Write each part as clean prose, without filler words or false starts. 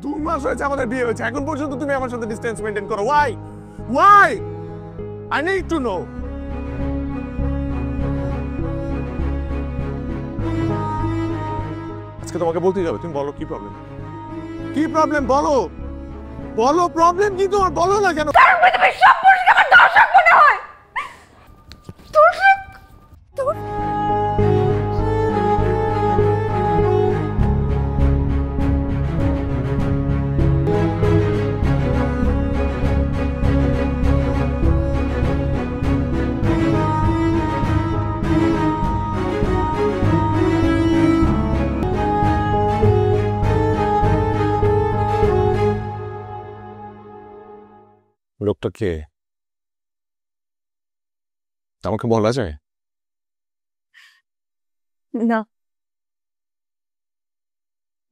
2 মাস হয়েছে আমাদের বিয়ে হয়েছে, এখন পর্যন্ত তুমি আমার সাথে ডিসটেন্স মেইনটেইন করো। Why I need to know. আজকে তোমাকে বলতেই হবে, তুমি বলো কি প্রবলেম, কি প্রবলেম বলো, বলো প্রবলেম কি তোমার, বলো না কেন? পৃথিবীর সব পুরুষকে আমার দর্শক মনে হয়। দর্শক? লোকটা কে আমাকে বলা যায়? না,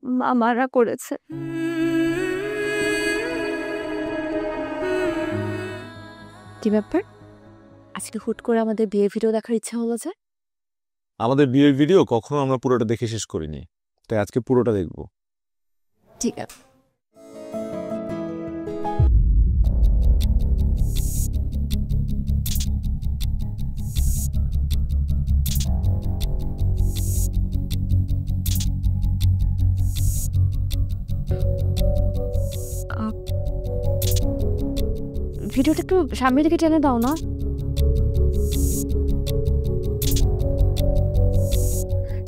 মামারা করেছে। কি ব্যাপার, আজকে হুট করে আমাদের বিয়ের ভিডিও দেখার ইচ্ছা হলো যে? আমাদের বিয়ের ভিডিও কখনো আমরা পুরোটা দেখে শেষ করিনি, তাই আজকে পুরোটা দেখবো। ঠিক আছে। ভিডিওটা একটু সামনের দিকে টেনে দাও না।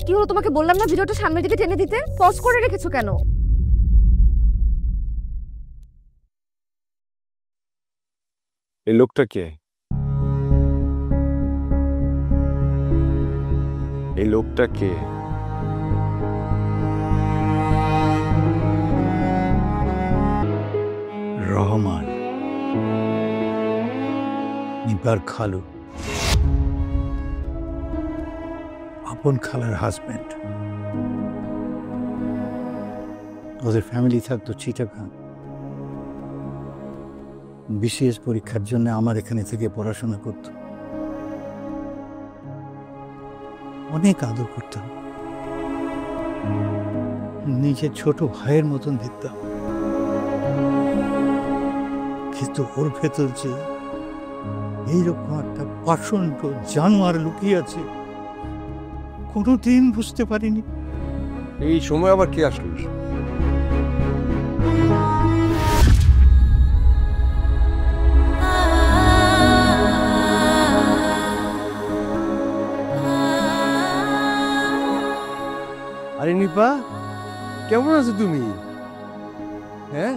কি হলো, তোমাকে বললাম না ভিডিওটা সামনের দিকে টেনে দিতে? পজ করে রেখেছো কেন? এই লোকটা কে? এই লোকটা কে? রহমান, নিপার খালু, আপন খালার হাজব্যান্ড। ওদের ফ্যামিলি থাকতো চিটাগাং। বিসিএস পরীক্ষার জন্য আমার এখানে থেকে পড়াশোনা করত। অনেক আদর করতাম, নিজের ছোট ভাইয়ের মতন দেখতাম। কিন্তু ওর ভেতর যে এইরকম একটা পাষণ্ড জানোয়ার লুকিয়ে আছে, কোনোদিন বুঝতে পারিনি। এই সময় আবার কে আসলো? আরে নিপা, কেমন আছো তুমি? হ্যাঁ,